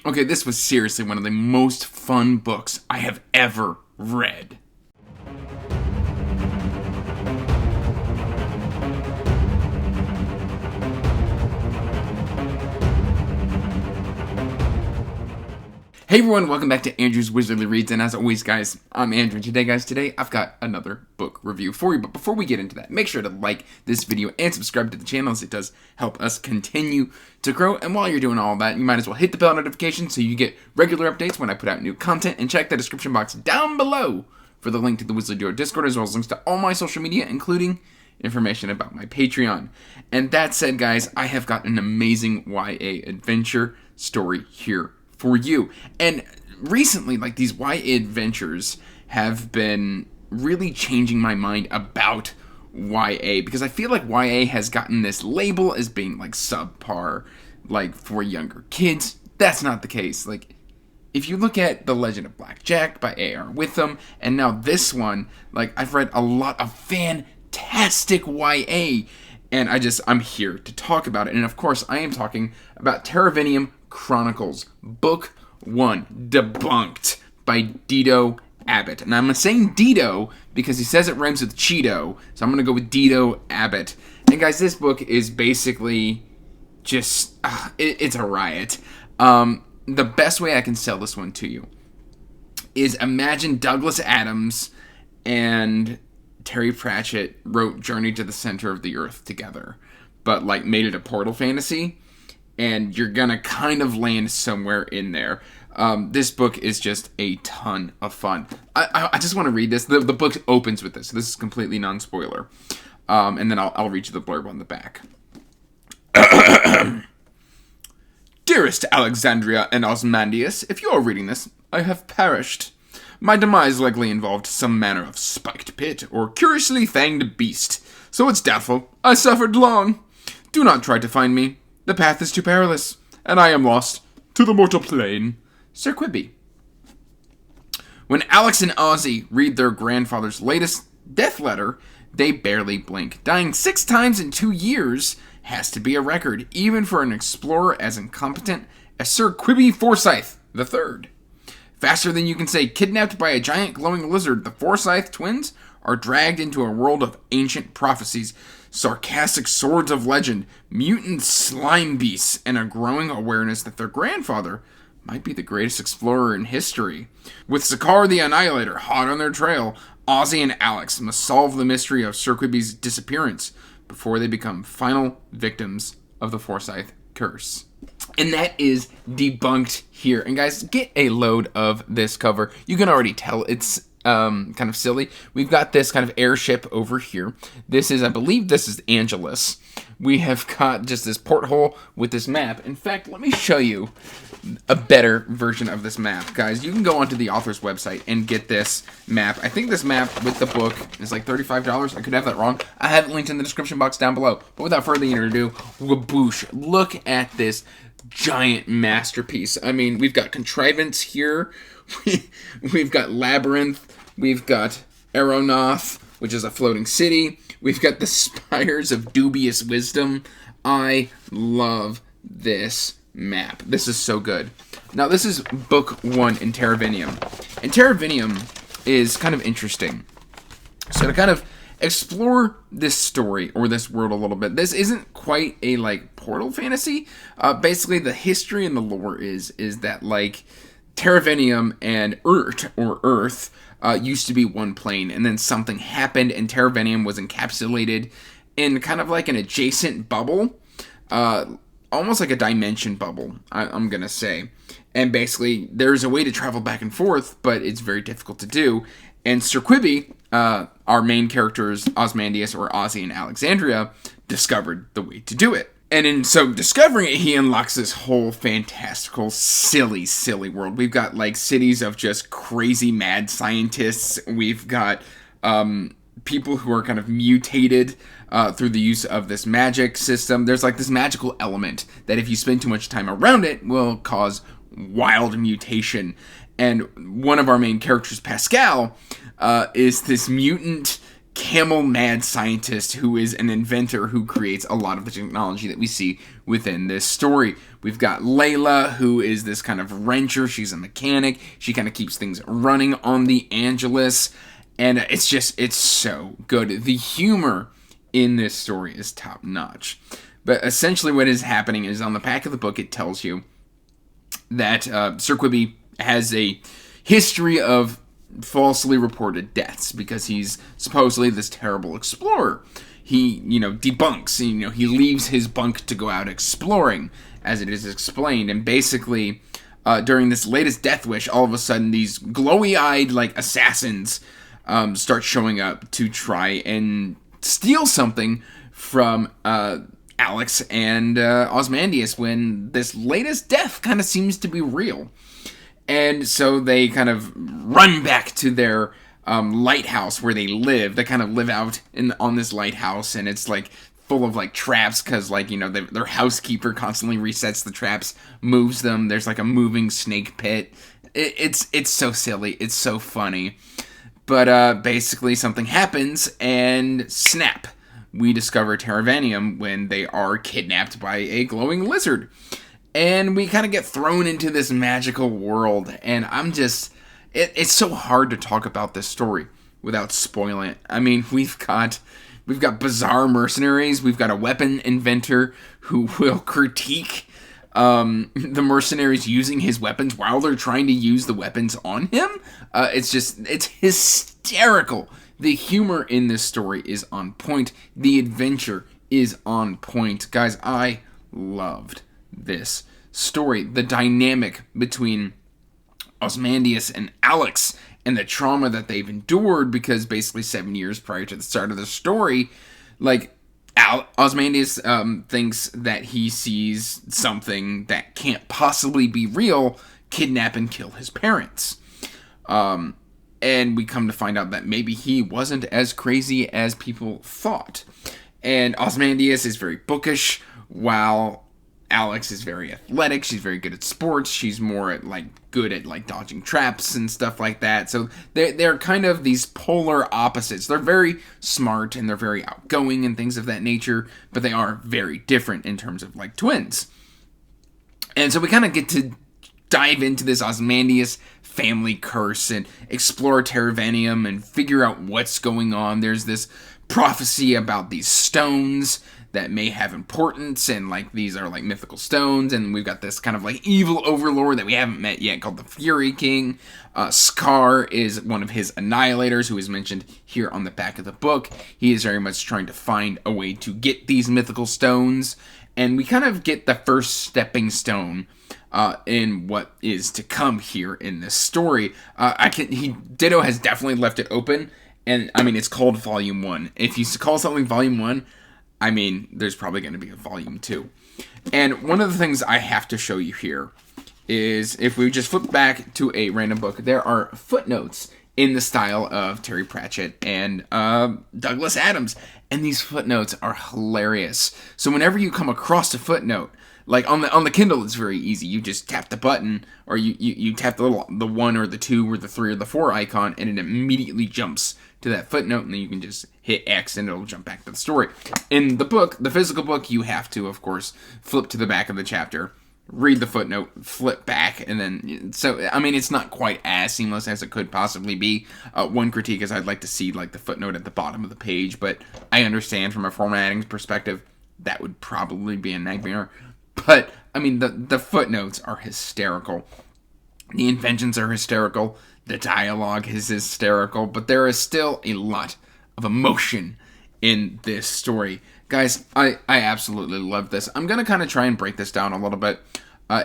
Okay, this was seriously one of the most fun books I have ever read. Hey everyone, welcome back to Andrew's Wizardly Reads, and as always guys, I'm Andrew, and today I've got another book review for you, but before we get into that, make sure to like this video and subscribe to the channel as it does help us continue to grow, and while you're doing all that, you might as well hit the bell notification so you get regular updates when I put out new content, and check the description box down below for the link to the Wizardly Duo Discord, as well as links to all my social media, including information about my Patreon. And that said guys, I have got an amazing YA adventure story here for you. And recently, like, these YA adventures have been really changing my mind about YA, because I feel like YA has gotten this label as being like subpar, like for younger kids. That's not the case. Like, if you look at The Legend of Black Jack by A.R. Witham, and now this one, like, I've read a lot of fantastic YA, and I'm here to talk about it. And of course, I am talking about Terravinium Chronicles, Book 1, Debunked, by Dido Abbott. And I'm saying Dido because he says it rhymes with Cheeto, so I'm going to go with Dido Abbott. And guys, this book is basically just, it's a riot. The best way I can sell this one to you is imagine Douglas Adams and Terry Prattchet wrote Journey to the Center of the Earth together, but like made it a portal fantasy. And you're gonna kind of land somewhere in there. This book is just a ton of fun. I just want to read this. The book opens with this. So this is completely non-spoiler. And then I'll read you the blurb on the back. Dearest Alexandria and Osmandius, if you are reading this, I have perished. My demise likely involved some manner of spiked pit or curiously fanged beast, so it's doubtful I suffered long. Do not try to find me. The path is too perilous, and I am lost to the mortal plane. Sir Quibby. When Alex and Ozzy read their grandfather's latest death letter, they barely blink. Dying 6 times in 2 years has to be a record, even for an explorer as incompetent as Sir Quibby Forsyth III. Faster than you can say kidnapped by a giant glowing lizard, the Forsyth twins are dragged into a world of ancient prophecies, sarcastic swords of legend, mutant slime beasts, and a growing awareness that their grandfather might be the greatest explorer in history. With Sakar the Annihilator hot on their trail, Ozzy and Alex must solve the mystery of Sir Quibby's disappearance before they become final victims of the Forsyth curse. And that is Debunked here. And guys, get a load of this cover. You can already tell it's kind of silly. We've got this kind of airship over here. This is, I believe this is Angelus. We have got just this porthole with this map. In fact, let me show you a better version of this map. Guys, you can go onto the author's website and get this map. I think this map with the book is like $35. I could have that wrong. I have it linked in the description box down below. But without further ado, waboosh. Look at this giant masterpiece. I mean, we've got contrivance here. We've got Labyrinth. We've got Aeronath, which is a floating city. We've got the Spires of Dubious Wisdom. I love this map. This is so good. Now, this is book 1 in Terravinium. And Terravinium is kind of interesting. So to kind of explore this story or this world a little bit, this isn't quite a like portal fantasy. Basically, the history and the lore is that like Terravinium and Earth used to be one plane, and then something happened, and Terravinium was encapsulated in kind of like an adjacent bubble, almost like a dimension bubble, I'm gonna say. And basically, there's a way to travel back and forth, but it's very difficult to do. And Sir Quibby, our main characters, Osmandius or Ozzy and Alexandria, discovered the way to do it. And in so discovering it, he unlocks this whole fantastical, silly world. We've got like cities of just crazy mad scientists. We've got people who are kind of mutated through the use of this magic system. There's like this magical element that if you spend too much time around it will cause wild mutation. And one of our main characters, Pascal, is this mutant camel mad scientist who is an inventor who creates a lot of the technology that we see within this story. We've got Layla, who is this kind of wrencher. She's a mechanic. She kind of keeps things running on the Angelus. And it's so good. The humor in this story is top notch. But essentially what is happening is on the back of the book, it tells you that Sir Quibi has a history of falsely reported deaths because he's supposedly this terrible explorer. He, debunks, he leaves his bunk to go out exploring, as it is explained, and basically, during this latest death wish, all of a sudden these glowy-eyed, assassins start showing up to try and steal something from Alex and Ozymandias when this latest death kind of seems to be real. And so they kind of run back to their lighthouse where they live. They kind of live out on this lighthouse, and it's full of traps because their housekeeper constantly resets the traps, moves them. There's a moving snake pit. It's so silly. It's so funny. But basically something happens, and snap, we discover Terravanium when they are kidnapped by a glowing lizard. And we kind of get thrown into this magical world, and it's so hard to talk about this story without spoiling it. I mean, we've got bizarre mercenaries, we've got a weapon inventor who will critique the mercenaries using his weapons while they're trying to use the weapons on him. It's hysterical. The humor in this story is on point. The adventure is on point. Guys, I loved this story. The dynamic between Ozymandias and Alex and the trauma that they've endured, because basically 7 years prior to the start of the story, Ozymandias thinks that he sees something that can't possibly be real kidnap and kill his parents. And we come to find out that maybe he wasn't as crazy as people thought. And Ozymandias is very bookish, while Alex is very athletic. She's very good at sports. She's more good at dodging traps and stuff like that. So they're kind of these polar opposites. They're very smart and they're very outgoing and things of that nature, but they are very different in terms of twins. And so we kind of get to dive into this Ozymandias family curse and explore Terravanium and figure out what's going on. There's this prophecy about these stones that may have importance, and these are mythical stones, and we've got this kind of evil overlord that we haven't met yet called the Fury King. Scar is one of his annihilators who is mentioned here on the back of the book. He is very much trying to find a way to get these mythical stones, and we kind of get the first stepping stone in what is to come here in this story. Ditto has definitely left it open, and I mean, it's called Volume 1. If you call something Volume 1, I mean, there's probably going to be a Volume 2. And one of the things I have to show you here is, if we just flip back to a random book, there are footnotes in the style of Terry Prattchet and Douglas Adams. And these footnotes are hilarious. So whenever you come across a footnote, on the Kindle, it's very easy. You just tap the button, or you tap the 1 or the 2 or the 3 or the 4 icon, and it immediately jumps to that footnote, and then you can just hit X and it'll jump back to the story. In the book, the physical book, you have to, of course, flip to the back of the chapter, read the footnote, flip back, and then, so, I mean, it's not quite as seamless as it could possibly be. One critique is I'd like to see, the footnote at the bottom of the page, but I understand from a formatting perspective, that would probably be a nightmare. But, I mean, the footnotes are hysterical. The inventions are hysterical. The dialogue is hysterical. But there is still a lot of emotion in this story. Guys, I absolutely love this. I'm going to kind of try and break this down a little bit.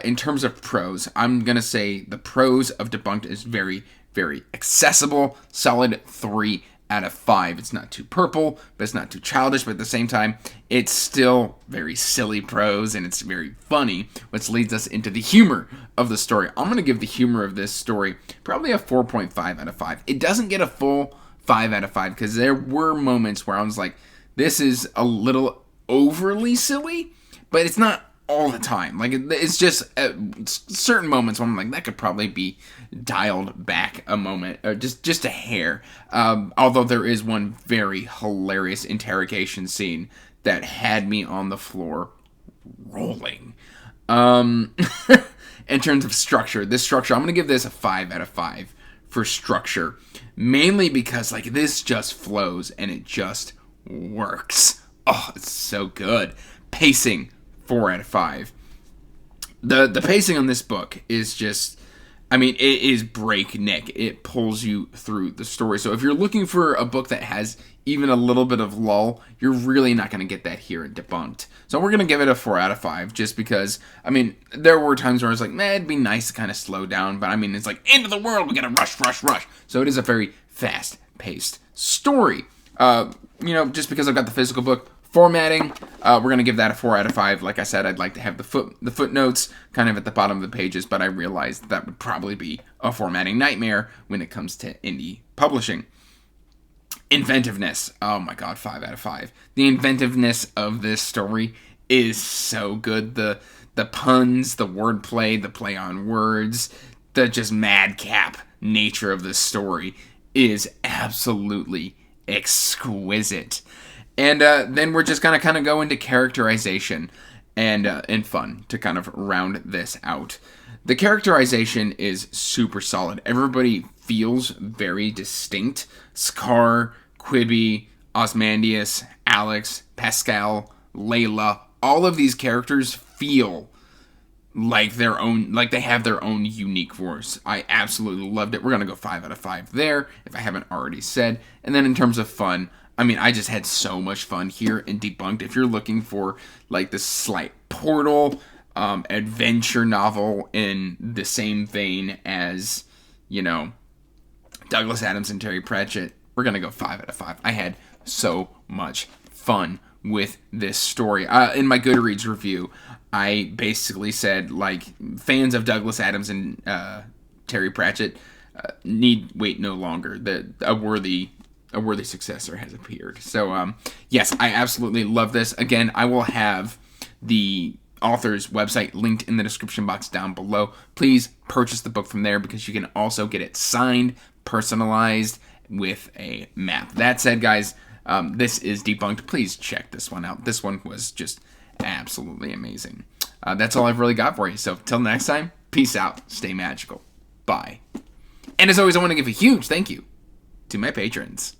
In terms of prose, I'm going to say the prose of Debunked is very, very accessible. Solid 3 out of 5. It's not too purple, but it's not too childish, but at the same time, it's still very silly prose, and it's very funny, which leads us into the humor of the story. I'm going to give the humor of this story probably a 4.5 out of 5. It doesn't get a full 5 out of 5, because there were moments where I was like, this is a little overly silly, but it's not all the time. Like, it's just certain moments when I'm like, that could probably be dialed back a moment, or just a hair. Although there is one very hilarious interrogation scene that had me on the floor rolling. In terms of structure, I'm going to give this a 5 out of 5 for structure. Mainly because, like, this just flows and it just works. Oh, it's so good. Pacing, 4 out of 5. The pacing on this book is just, I mean, it is breakneck. It pulls you through the story. So if you're looking for a book that has even a little bit of lull, you're really not going to get that here in Debunked. So we're going to give it a 4 out of 5 just because, I mean, there were times where I was like, man, it'd be nice to kind of slow down. But I mean, it's like, end of the world, we got to rush, rush, rush. So it is a very fast-paced story. Just because I've got the physical book, formatting, we're going to give that a 4 out of 5. Like I said, I'd like to have the footnotes kind of at the bottom of the pages, but I realized that would probably be a formatting nightmare when it comes to indie publishing. Inventiveness. Oh my god, 5 out of 5. The inventiveness of this story is so good. The puns, the wordplay, the play on words, the just madcap nature of this story is absolutely exquisite. And then we're just going to kind of go into characterization and fun to kind of round this out. The characterization is super solid. Everybody feels very distinct. Scar, Quibi, Ozymandias, Alex, Pascal, Layla, all of these characters feel like their own, like they have their own unique voice. I absolutely loved it. We're going to go 5 out of 5 there, if I haven't already said. And then in terms of fun, I mean, I just had so much fun here in Debunked. If you're looking for, like, this slight portal adventure novel in the same vein as, Douglas Adams and Terry Prattchet, we're going to go 5 out of 5. I had so much fun with this story. In my Goodreads review, I basically said, like, fans of Douglas Adams and Terry Prattchet need wait no longer. A worthy successor has appeared. So, yes, I absolutely love this. Again, I will have the author's website linked in the description box down below. Please purchase the book from there because you can also get it signed, personalized, with a map. That said, guys, this is Debunked. Please check this one out. This one was just absolutely amazing. That's all I've really got for you. So, till next time, peace out. Stay magical. Bye. And as always, I want to give a huge thank you to my patrons.